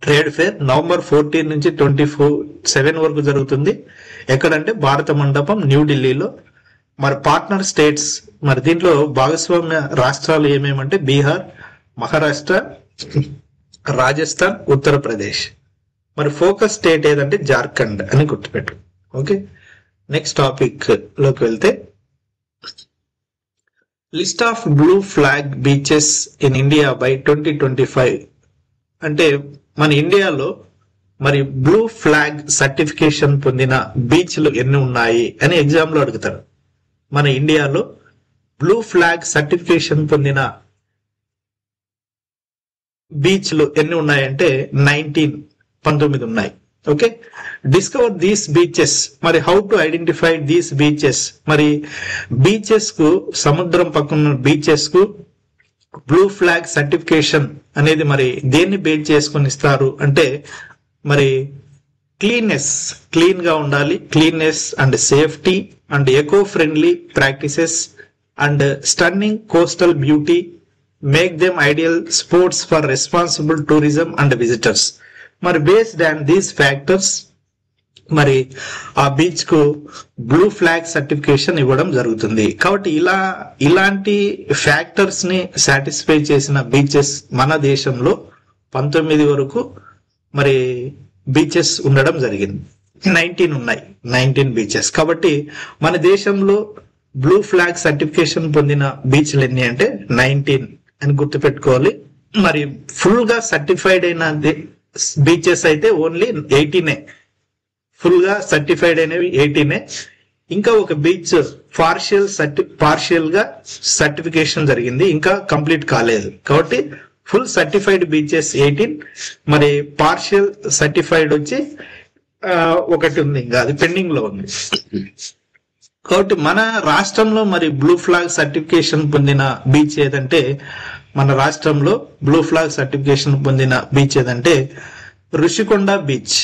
[SPEAKER 1] Trade Fair November 14 నుంచి 27 వరకు జరుగుతుంది. ఎక్కడంటే భారత మండపం న్యూఢిల్లీలో. మరి పార్ట్నర్ స్టేట్స్ మరి దీంట్లో భాగస్వామ్య రాష్ట్రాలు ఏమేమంటే బీహార్, మహారాష్ట్ర, రాజస్థాన్, ఉత్తరప్రదేశ్. మరి ఫోకస్ స్టేట్ ఏదంటే జార్ఖండ్ అని గుర్తుపెట్టు. ఓకే, నెక్స్ట్ టాపిక్ లోకి వెళ్తే list of blue flag beaches in India by 2025. అంటే మన ఇండియాలో మరి బ్లూ ఫ్లాగ్ సర్టిఫికేషన్ పొందిన బీచ్లు ఎన్ని ఉన్నాయి అని ఎగ్జామ్ లో అడుగుతారు. మన ఇండియాలో బ్లూ ఫ్లాగ్ సర్టిఫికేషన్ పొందిన బీచ్లు ఎన్ని ఉన్నాయంటే 19 ఉన్నాయి. Okay, discover these beaches. మరి how to identify these beaches. మరి బీచెస్ కు సముద్రం పక్కన బీచెస్ కు బ్లూ ఫ్లాగ్ సర్టిఫికేషన్ అనేది మరి దేన్ని బేస్ చేసుకుని ఇస్తారు అంటే మరి క్లీన్ గా ఉండాలి, cleanness and safety and eco friendly practices and stunning coastal beauty make them ideal sports for responsible tourism and visitors. మరి బేస్డ్ ఆన్ దీస్ ఫ్యాక్టర్స్ మరి ఆ బీచ్ కు బ్లూ ఫ్లాగ్ సర్టిఫికేషన్ ఇవ్వడం జరుగుతుంది. కాబట్టి ఇలాంటి ఫ్యాక్టర్స్ ని సాటిస్ఫై చేసిన బీచెస్ మన దేశంలో 19 వరకు మరి బీచెస్ ఉండడం జరిగింది. 19 బీచెస్. కాబట్టి మన దేశంలో బ్లూ ఫ్లాగ్ సర్టిఫికేషన్ పొందిన బీచ్లు ఎన్ని అంటే 19 అని గుర్తుపెట్టుకోవాలి. మరి ఫుల్ గా సర్టిఫైడ్ అయిన బీచెస్ అయితే ఓన్లీ 18. ఫుల్ గా సర్టిఫైడ్ అయినవి 18. ఇంకా ఒక బీచ్ పార్షియల్ గా సర్టిఫికేషన్ జరిగింది, ఇంకా కంప్లీట్ కాలేదు. కాబట్టి ఫుల్ సర్టిఫైడ్ బీచెస్ 18, మరి పార్షియల్ సర్టిఫైడ్ వచ్చి ఒకటి ఉంది, ఇంకా అది పెండింగ్ లో ఉంది. కాబట్టి మన రాష్ట్రంలో మరి బ్లూ ఫ్లాగ్ సర్టిఫికేషన్ పొందిన బీచ్ ఏదంటే, మన రాష్ట్రంలో బ్లూ ఫ్లాగ్ సర్టిఫికేషన్ పొందిన బీచ్ ఏదంటే రుషికొండ బీచ్.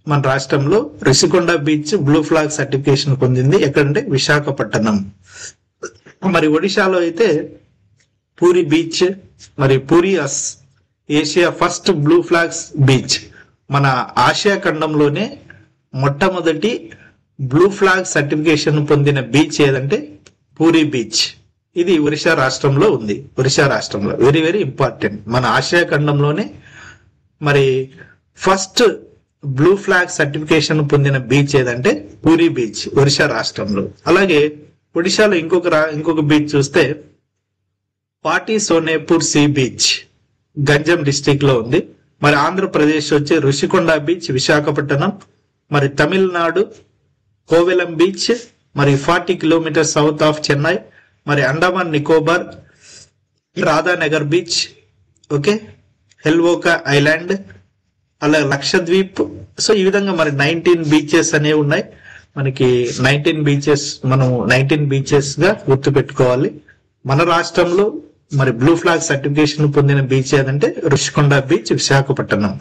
[SPEAKER 1] మన రాష్ట్రంలో Rushikonda beach blue flag certification పొందింది. ఎక్కడంటే విశాఖపట్నం. మరి ఒడిశాలో అయితే పూరి బీచ్, మరి Puri's Asia first blue flags beach. మన ఆసియా ఖండంలోనే మొట్టమొదటి బ్లూ ఫ్లాగ్ సర్టిఫికేషన్ పొందిన బీచ్ ఏదంటే పూరి బీచ్. ఇది ఒరిస్సా రాష్ట్రంలో ఉంది. ఒరిస్సా రాష్ట్రంలో వెరీ వెరీ ఇంపార్టెంట్. మన ఆసియా ఖండంలోనే మరి ఫస్ట్ బ్లూ ఫ్లాగ్ సర్టిఫికేషన్ పొందిన బీచ్ ఏదంటే పూరి బీచ్, ఒరిస్సా రాష్ట్రంలో. అలాగే ఒడిశాలో ఇంకొక బీచ్ చూస్తే పాటి Sonepur see beach, Ganjam district లో ఉంది. మరి ఆంధ్రప్రదేశ్ వచ్చి రుషికొండ బీచ్, విశాఖపట్నం. మరి తమిళనాడు కోవెలం బీచ్, మరి 40 కిలోమీటర్ సౌత్ ఆఫ్ చెన్నై. మరి Andaman Nicobar Radhanagar beach, okay, Havelock island, అలాగే లక్షద్వీప్. సో ఈ విధంగా మరి 19 బీచెస్ అనేవి ఉన్నాయి మనకి. 19 బీచెస్ మనం 19 బీచెస్ గా గుర్తు పెట్టుకోవాలి. మన రాష్ట్రంలో మరి బ్లూ ఫ్లాగ్ సర్టిఫికేషన్ పొందిన బీచ్ ఏదంటే Rushikonda beach, Visakhapatnam.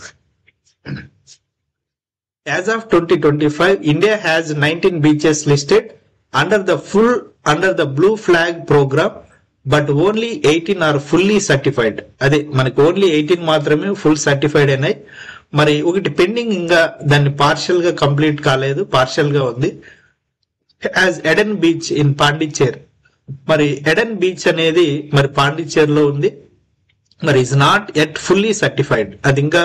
[SPEAKER 1] As of 2025, India has 19 beaches listed under the Blue Flag program, but only 18 are fully certified. అదే మనకి ఓన్లీ 18 మాత్రమే ఫుల్ సర్టిఫైడ్ అయినాయి. మరి ఒకటి పెండింగ్, ఇంకా దాన్ని పార్షియల్ గా కంప్లీట్ కాలేదు, పార్షియల్ గా ఉంది. As Eden beach in Pondicherry. మరి ఎడెన్ బీచ్ అనేది మరి పాండిచ్చేర్ లో ఉంది. మరి is not at fully certified, అది ఇంకా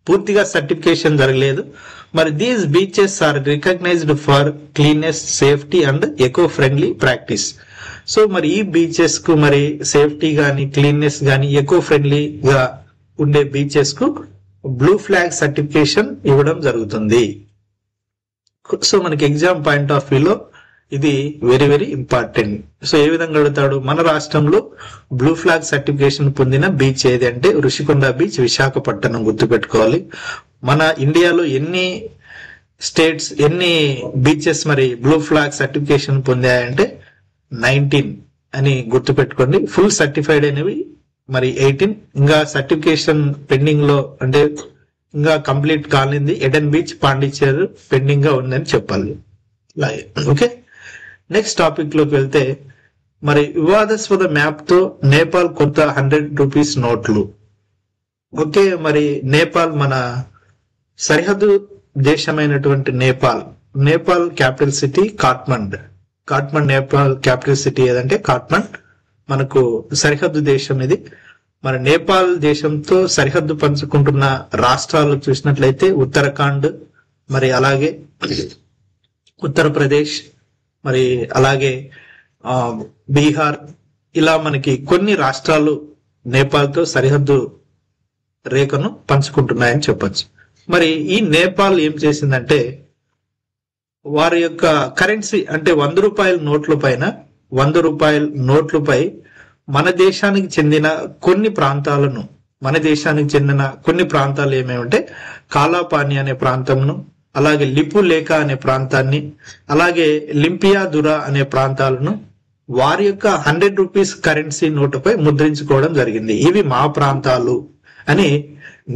[SPEAKER 1] పూర్తిగా సర్టిఫికేషన్ జరగలేదు. మరి these beaches are recognised for cleanness, safety and eco friendly practice. So మరి ఈ బీచెస్ కు మరి సేఫ్టీ గానీ, క్లీన్నెస్ గానీ, ఎకో ఫ్రెండ్లీగా ఉండే బీచెస్ కు బ్లూ ఫ్లాగ్ సర్టిఫికేషన్ ఇవ్వడం జరుగుతుంది. సో మనకి ఎగ్జామ్ పాయింట్ ఆఫ్ వ్యూలో ఇది వెరీ వెరీ ఇంపార్టెంట్. సో ఏ విధంగా అడుగుతాడు, మన రాష్ట్రంలో బ్లూ ఫ్లాగ్ సర్టిఫికేషన్ పొందిన బీచ్ ఏది అంటే రుషికొండ బీచ్, విశాఖపట్నం గుర్తుపెట్టుకోవాలి. మన ఇండియాలో ఎన్ని స్టేట్స్, ఎన్ని బీచెస్ మరి బ్లూ ఫ్లాగ్ సర్టిఫికేషన్ పొందాయంటే 19 అని గుర్తుపెట్టుకోండి. ఫుల్ సర్టిఫైడ్ అనేవి మరి 18, ఇంకా సర్టిఫికేషన్ పెండింగ్ లో అంటే ఇంకా కంప్లీట్ కాలింది ఎడెన్ బీచ్, పాండిచ్చేరి పెండింగ్ గా ఉందని చెప్పాలి. ఓకే, నెక్స్ట్ టాపిక్ లోకి వెళ్తే మరి వివాదాస్పద మ్యాప్ తో నేపాల్ కొత్త 100 రూపీస్ నోట్లు. ఓకే, మరి నేపాల్ మన సరిహద్దు దేశమైనటువంటి Nepal capital city Kathmandu. Nepal capital city ఏదంటే కాట్మండ్. మనకు సరిహద్దు దేశం ఇది. మరి నేపాల్ దేశంతో సరిహద్దు పంచుకుంటున్న రాష్ట్రాలు చూసినట్లయితే ఉత్తరాఖండ్, మరి అలాగే ఉత్తరప్రదేశ్, మరి అలాగే బీహార్, ఇలా మనకి కొన్ని రాష్ట్రాలు నేపాల్తో సరిహద్దు రేఖను పంచుకుంటున్నాయని చెప్పొచ్చు. మరి ఈ నేపాల్ ఏం చేసిందంటే వారి యొక్క కరెన్సీ అంటే 100 రూపాయల నోట్లపై మన దేశానికి చెందిన కొన్ని ప్రాంతాలు ఏమేమంటే కాలాపాని అనే ప్రాంతంను, అలాగే లిపులేఖ అనే ప్రాంతాన్ని, అలాగే లింపియాదురా అనే ప్రాంతాలను వారి యొక్క 100 రూపీస్ కరెన్సీ నోటుపై ముద్రించుకోవడం జరిగింది. ఇవి మా ప్రాంతాలు అని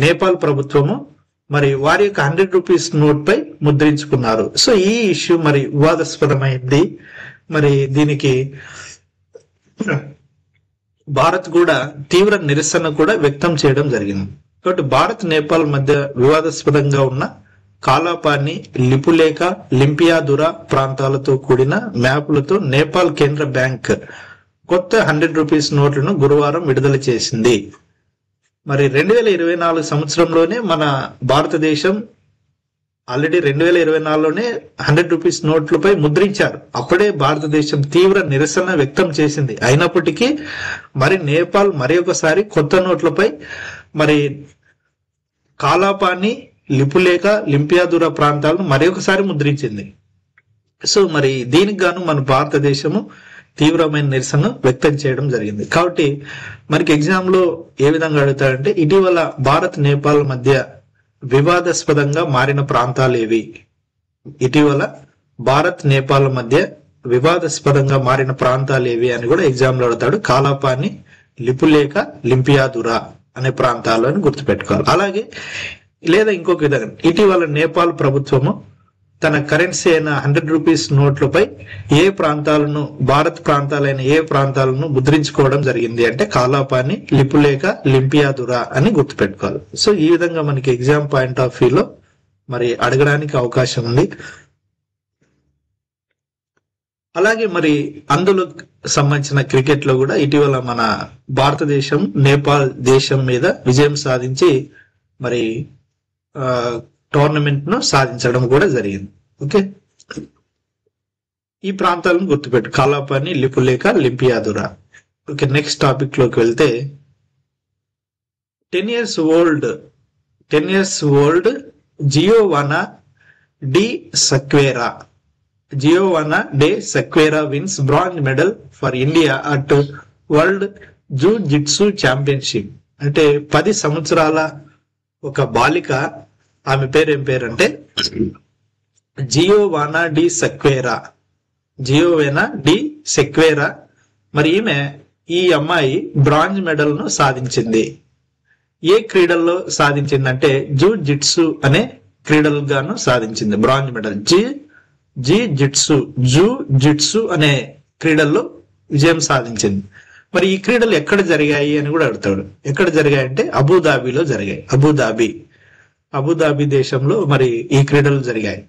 [SPEAKER 1] నేపాల్ ప్రభుత్వము మరి వారి యొక్క 100 రూపీస్ నోట్ పై ముద్రించుకున్నారు. సో ఈ ఇష్యూ మరి వివాదాస్పదమైంది. మరి దీనికి భారత్ కూడా తీవ్ర నిరసన కూడా వ్యక్తం చేయడం జరిగింది. కాబట్టి భారత్ నేపాల్ మధ్య వివాదాస్పదంగా ఉన్న కాలాపాని, లిపులేఖ, లింపియాదురా ప్రాంతాలతో కూడిన మ్యాపులతో నేపాల్ కేంద్ర బ్యాంక్ కొత్త 100 రూపీస్ నోట్లను గురువారం విడుదల చేసింది. మరి 2024 సంవత్సరంలోనే మన భారతదేశం ఆల్రెడీ 2024లోనే 100 రూపీస్ నోట్లపై ముద్రించారు. అప్పుడే భారతదేశం తీవ్ర నిరసన వ్యక్తం చేసింది. అయినప్పటికీ మరి నేపాల్ మరి ఒకసారి కొత్త నోట్లపై మరి కాలాపాని, లిపులేఖ, లింపియాదురా ప్రాంతాలను మరి ఒకసారి ముద్రించింది. సో మరి దీనికి గాను మన భారతదేశము తీవ్రమైన నిరసన వ్యక్తం చేయడం జరిగింది. కాబట్టి మనకి ఎగ్జామ్ లో ఏ విధంగా అడుగుతాడంటే ఇటీవల భారత్ నేపాల్ మధ్య వివాదాస్పదంగా మారిన ప్రాంతాలు ఏవి? ఇటీవల భారత్ నేపాల్ మధ్య వివాదాస్పదంగా మారిన ప్రాంతాలు ఏవి అని కూడా ఎగ్జామ్ లో అడుగుతాడు. కాలాపాని, లిపులేఖ, లింపియాదురా అనే ప్రాంతాలు అని గుర్తుపెట్టుకోవాలి. అలాగే లేదా ఇంకొక విధంగా ఇటీవల నేపాల్ ప్రభుత్వము తన కరెన్సీ అయిన 100 రూపీస్ నోట్లపై ఏ ప్రాంతాలను, భారత్ ప్రాంతాలైన ఏ ప్రాంతాలను ముద్రించుకోవడం జరిగింది అంటే కాలాపాని, లిపులేఖ, లింపియాదురా అని గుర్తుపెట్టుకోవాలి. సో ఈ విధంగా మనకి ఎగ్జామ్ పాయింట్ ఆఫ్ వ్యూలో మరి అడగడానికి అవకాశం ఉంది. అలాగే మరి అందులో సంబంధించిన క్రికెట్ లో కూడా ఇటీవల మన భారతదేశం నేపాల్ దేశం మీద విజయం సాధించి మరి టోర్నమెంట్ ను సాధించడం కూడా జరిగింది. ఓకే, ఈ ప్రాంతాలను గుర్తుపెట్టు, Kalapani, Lipulekh, Limpiyadhura. Okay, next topic లోకి వెళ్తే 10 years old Giovanna de Sequeira. Giovanna de Sequeira wins bronze medal for India at world jujitsu championship. అంటే 10 సంవత్సరాల ఒక బాలిక, ఆమె పేరు ఏం పేరు అంటే జియోవానా డి సక్వేరా. జియోవానా డి సెక్వేరా. మరి ఈ అమ్మాయి బ్రాంజ్ మెడల్ ను సాధించింది. ఏ క్రీడల్లో సాధించిందంటే జూ-జిట్సు అనే క్రీడలు గాను సాధించింది బ్రాంజ్ మెడల్. జూ-జిట్సు అనే క్రీడల్లో విజయం సాధించింది. మరి ఈ క్రీడలు ఎక్కడ జరిగాయి అని కూడా అడుగుతాడు. ఎక్కడ జరిగాయంటే అబుదాబిలో జరిగాయి. అబుదాబి దేశంలో మరి ఈ క్రీడలు జరిగాయి.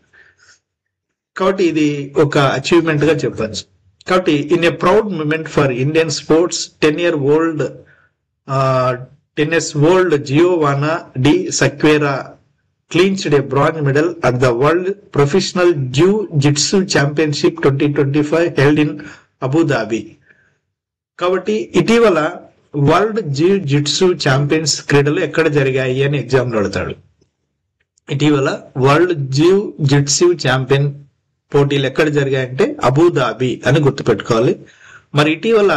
[SPEAKER 1] కాబట్టి ఇది ఒక అచీవ్మెంట్ గా చెప్పచ్చు. కాబట్టి in a proud moment for Indian sports 10 years old Giovanna de Sequeira clinched a bronze medal at the World Professional Jiu-Jitsu Championship 2025 held in Abu Dhabi. కాబట్టి ఇటీవల వరల్డ్ జిu-జిట్సు ఛాంపియన్స్ క్రీడలు ఎక్కడ జరిగాయి అని ఎగ్జామ్ లో అడుగుతాడు. ఇటీవల వరల్డ్ జిu-జిట్సు ఛాంపియన్ పోటీలు ఎక్కడ జరిగాయంటే అబుదాబి అని గుర్తుపెట్టుకోవాలి. మరి ఇటీవల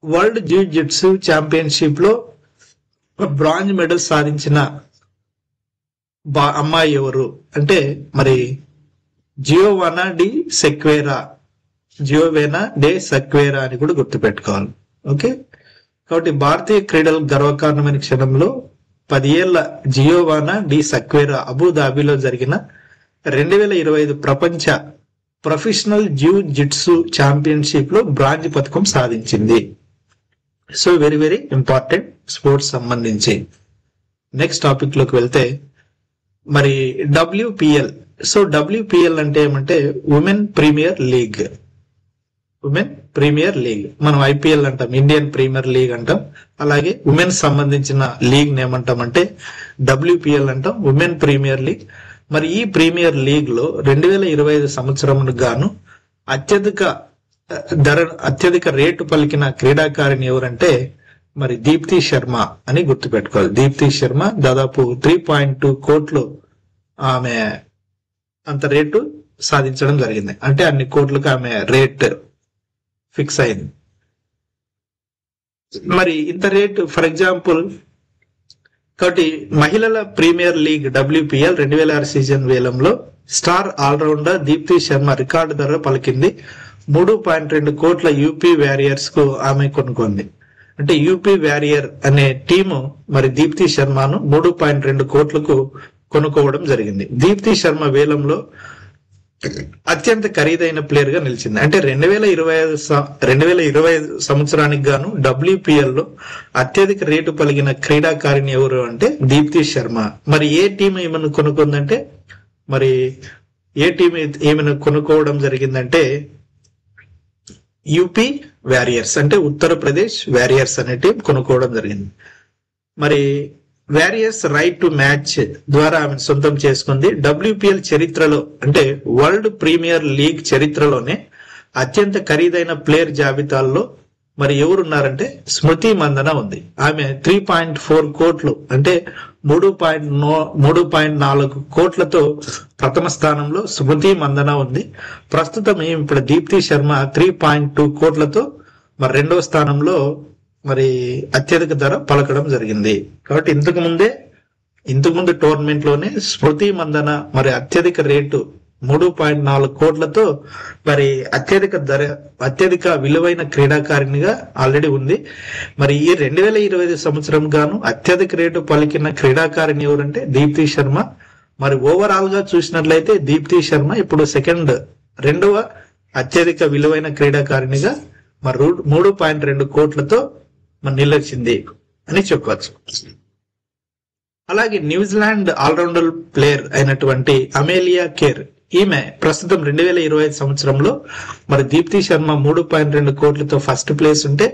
[SPEAKER 1] వరల్డ్ జిu-జిట్సు ఛాంపియన్షిప్ లో బ్రాంజ్ మెడల్ సాధించిన అమ్మాయి ఎవరు అంటే మరి జియోవానా డి సెక్వేరా అని కూడా గుర్తుపెట్టుకోవాలి. ఓకే, కాబట్టి భారతీయ క్రీడలు గర్వకారణమైన క్షణంలో 10 ఏళ్ల జియోవానా డి సక్వేరా అబుదాబిలో జరిగిన 2025 ప్రపంచ ప్రొఫెషనల్ జిu-జిట్సు ఛాంపియన్షిప్ లో బ్రాంజ్ పథకం సాధించింది. So very very important sports సంబంధించి. నెక్స్ట్ టాపిక్ లోకి వెళ్తే మరి WPL. సో WPL అంటే ఏమంటే ఉమెన్ ప్రీమియర్ లీగ్. మనం IPL అంటాం, ఇండియన్ ప్రీమియర్ లీగ్ అంటాం. అలాగే ఉమెన్ సంబంధించిన లీగ్ ఏమంటాం అంటే WPL అంటాం, ఉమెన్ ప్రీమియర్ లీగ్. మరి ఈ ప్రీమియర్ లీగ్ లో 2025 సంవత్సరంకు గాను అత్యధిక రేటు పలికిన క్రీడాకారిణి ఎవరంటే మరి దీప్తి శర్మ అని గుర్తుపెట్టుకోవాలి. దీప్తి శర్మ దాదాపు 3.2 కోట్లు ఆమె అంత రేటు సాధించడం జరిగింది. అంటే అన్ని కోట్లకు ఆమె రేట్ ఫిక్స్ అయింది. మరి ఇంత రేటు ఫర్ ఎగ్జాంపుల్ కాబట్టి మహిళల ప్రీమియర్ లీగ్ WPL 2006 సీజన్ వేలంలో star all rounder Deepti Sharma record ధర పలికింది. 3.2 కోట్ల యూపీ వారియర్స్ కు ఆమె కొనుక్కుంది. అంటే యూపీ వారియర్ అనే టీము మరి దీప్తి శర్మను 3.2 కోట్లకు కొనుక్కోవడం జరిగింది. దీప్తి శర్మ వేలంలో అత్యంత ఖరీదైన ప్లేయర్ గా నిలిచింది. అంటే 2025 సంవత్సరానికి గాను WPL లో అత్యధిక రేటు పలిగిన క్రీడాకారిణి ఎవరు అంటే దీప్తి శర్మ. మరి ఏ టీం ఏమైనా కొనుక్కుందంటే మరి ఏ టీం ఏమైనా కొనుక్కోవడం జరిగిందంటే యూపీ వారియర్స్ అంటే ఉత్తరప్రదేశ్ వారియర్స్ అనే టీం కొనుక్కోవడం జరిగింది. మరి వారియర్స్ రైట్ టు మ్యాచ్ ద్వారా ఆమె సొంతం చేసుకుంది. WPL చరిత్రలో అంటే వరల్డ్ ప్రీమియర్ లీగ్ చరిత్రలోనే అత్యంత ఖరీదైన ప్లేయర్ జాబితాల్లో మరి ఎవరున్నారంటే స్మృతి మందన ఉంది. ఆమె 3.4 కోట్లు అంటే 3.4 కోట్లతో ప్రథమ స్థానంలో స్మృతి మందన ఉంది. ప్రస్తుతం ఇప్పుడు దీప్తి శర్మ 3.2 కోట్లతో మరి రెండవ స్థానంలో మరి అత్యధిక ధర పలకడం జరిగింది. కాబట్టి ఇంతకుముందు టోర్నమెంట్ లోనే స్మృతి మందన మరి అత్యధిక రేటు 3.4 కోట్లతో మరి అత్యధిక విలువైన క్రీడాకారిణిగా ఆల్రెడీ ఉంది. మరి ఈ 2025 సంవత్సరం గాను అత్యధిక రేటు పలికిన క్రీడాకారిణి ఎవరంటే దీప్తి శర్మ. మరి ఓవరాల్ గా చూసినట్లయితే దీప్తి శర్మ ఇప్పుడు రెండవ అత్యధిక విలువైన క్రీడాకారిణిగా మరి 3.2 కోట్లతో మరి నిలిచింది అని చెప్పవచ్చు. అలాగే న్యూజిలాండ్ ఆల్రౌండర్ ప్లేయర్ అయినటువంటి అమేలియా కేర్, ఈమె ప్రస్తుతం 2025 సంవత్సరంలో మరి దీప్తి శర్మ 3.2 కోట్లతో ఫస్ట్ ప్లేస్ ఉంటే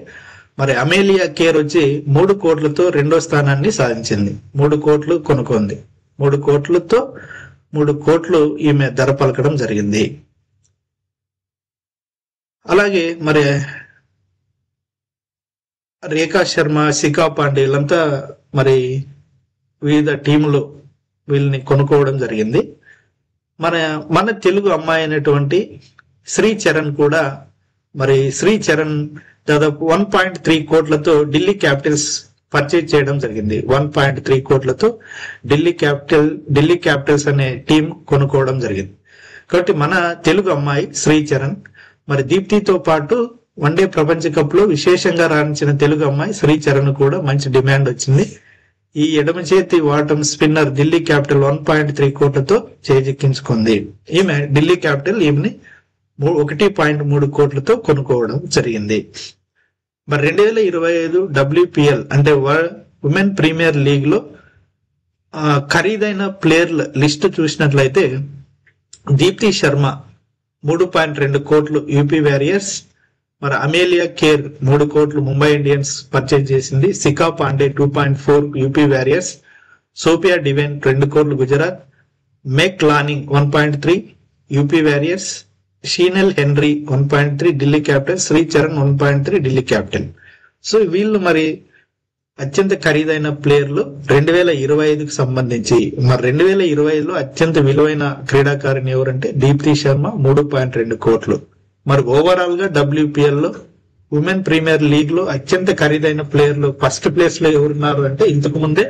[SPEAKER 1] మరి అమేలియా కేర్ వచ్చి 3 కోట్లతో రెండో స్థానాన్ని సాధించింది. 3 కోట్లు కొనుక్కుంది. 3 కోట్లు ఈమె ధర పలకడం జరిగింది. అలాగే మరి రేఖా శర్మ, శిఖా పాండే వీళ్ళంతా మరి వివిధ టీములు వీళ్ళని కొనుక్కోవడం జరిగింది. మన తెలుగు అమ్మాయి అయినటువంటి శ్రీ చరణ్ కూడా మరి దాదాపు 1.3 కోట్లతో ఢిల్లీ క్యాపిటల్స్ పర్చేజ్ చేయడం జరిగింది. 1.3 కోట్లతో ఢిల్లీ క్యాపిటల్స్ అనే టీం కొనుక్కోవడం జరిగింది. కాబట్టి మన తెలుగు అమ్మాయి శ్రీ చరణ్ మరి దీప్తితో పాటు వన్డే ప్రపంచ కప్ లో విశేషంగా రాణించిన తెలుగు అమ్మాయి శ్రీ చరణ్ కూడా మంచి డిమాండ్ వచ్చింది. ఈ ఎడమ చేతి వాటం స్పిన్నర్ ఢిల్లీ క్యాపిటల్ 1.3 కోట్లతో చేజిక్కించుకుంది. ఈమె ఢిల్లీ క్యాపిటల్ ఈమెని 1.3 కోట్లతో కొనుక్కోవడం జరిగింది. మరి 2025 WPL అంటే ఉమెన్ ప్రీమియర్ లీగ్ లో ఖరీదైన ప్లేయర్ల లిస్టు చూసినట్లయితే దీప్తి శర్మ 3.2 కోట్లు యూపీ వారియర్స్, మరి అమేలియా కేర్ 3 కోట్లు ముంబై ఇండియన్స్ పర్చేజ్ చేసింది. Shikha Pandey 2.4 UP Warriors, Sophia Devine 2 కోట్లు Gujarat, Meg Lanning 1.3 UP Warriors, Chinelle Henry 1.3 Delhi capital, Shri Charan 1.3 Delhi capital. So వీళ్ళు మరి అత్యంత ఖరీదైన ప్లేయర్లు 2025కు సంబంధించి. మరి 2025లో అత్యంత విలువైన క్రీడాకారిణి ఎవరంటే దీప్తి శర్మ 3.2 కోట్లు. మరి ఓవరాల్ గా WPL లో ఉమెన్ ప్రీమియర్ లీగ్ లో అత్యంత ఖరీదైన ప్లేయర్లు ఫస్ట్ ప్లేస్ లో ఎవరున్నారు అంటే ఇంతకు ముందే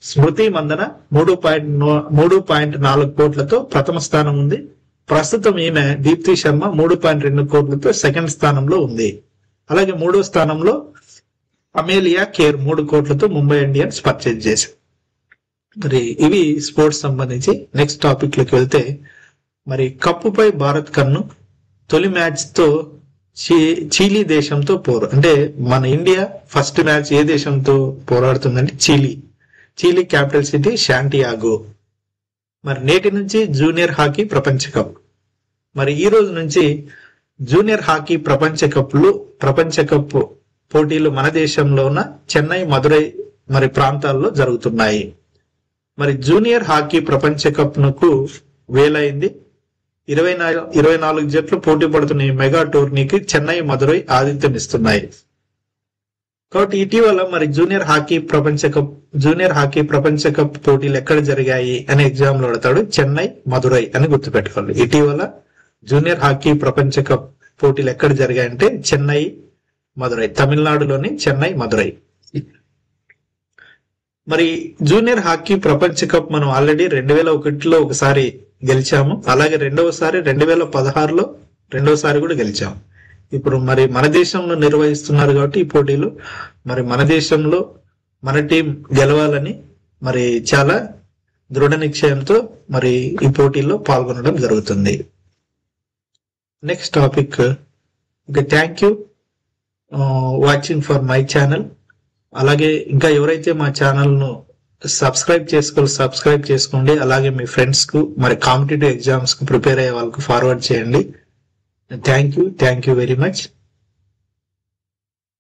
[SPEAKER 1] స్మృతి మందన 3.4 కోట్లతో ప్రథమ స్థానం ఉంది. ప్రస్తుతం ఈమె దీప్తి శర్మ 3.2 కోట్లతో సెకండ్ స్థానంలో ఉంది. అలాగే మూడో స్థానంలో అమేలియా కేర్ 3 కోట్లతో ముంబై ఇండియన్స్ పర్చేజ్ చేశారు. మరి ఇవి స్పోర్ట్స్ సంబంధించి. నెక్స్ట్ టాపిక్ లోకి వెళ్తే మరి కప్పుపై భారత్ కన్ను తొలి మ్యాచ్ తో చిలీ దేశంతో అంటే మన ఇండియా ఫస్ట్ మ్యాచ్ ఏ దేశంతో పోరాడుతుందంటే చిలీ క్యాపిటల్ సిటీ శాంటియాగో. మరి నేటి నుంచి జూనియర్ హాకీ ప్రపంచ కప్. మరి ఈ రోజు నుంచి జూనియర్ హాకీ ప్రపంచ కప్ పోటీలు మన దేశంలో ఉన్న చెన్నై, మదురై మరి ప్రాంతాల్లో జరుగుతున్నాయి. మరి జూనియర్ హాకీ ప్రపంచ కప్ నకు వేలైంది. 24 జట్లు పోటీ పడుతున్న ఈ మెగా టోర్నీకి చెన్నై, మదురై ఆతిథ్యమిస్తున్నాయి. కాబట్టి ఇటీవల మరి జూనియర్ హాకీ ప్రపంచ కప్ పోటీలు ఎక్కడ జరిగాయి అనే ఎగ్జామ్ లో అడతాడు. చెన్నై, మదురై అని గుర్తుపెట్టుకోండి. ఇటీవల జూనియర్ హాకీ ప్రపంచ కప్ పోటీలు ఎక్కడ జరిగాయంటే చెన్నై, మదురై, తమిళనాడులోని చెన్నై, మదురై. మరి జూనియర్ హాకీ ప్రపంచ కప్ మనం ఆల్రెడీ 2001లో ఒకసారి గెలిచాము. అలాగే రెండవసారి 2016లో రెండవసారి కూడా గెలిచాము. ఇప్పుడు మరి మన దేశంలో నిర్వహిస్తున్నారు కాబట్టి ఈ పోటీలు మరి మన దేశంలో మన టీం గెలవాలని మరి చాలా దృఢ నిశ్చయంతో మరి ఈ పోటీల్లో పాల్గొనడం జరుగుతుంది. Next topic. Thank you watching for my channel. అలాగే ఇంకా ఎవరైతే మా ఛానల్ ను సబ్స్క్రైబ్ చేసుకోండి. అలాగే మీ ఫ్రెండ్స్ కు మరి కాంపిటేటివ్ ఎగ్జామ్స్ కు ప్రిపేర్ అయ్యే వాళ్ళకు ఫార్వర్డ్ చేయండి. Thank you very much.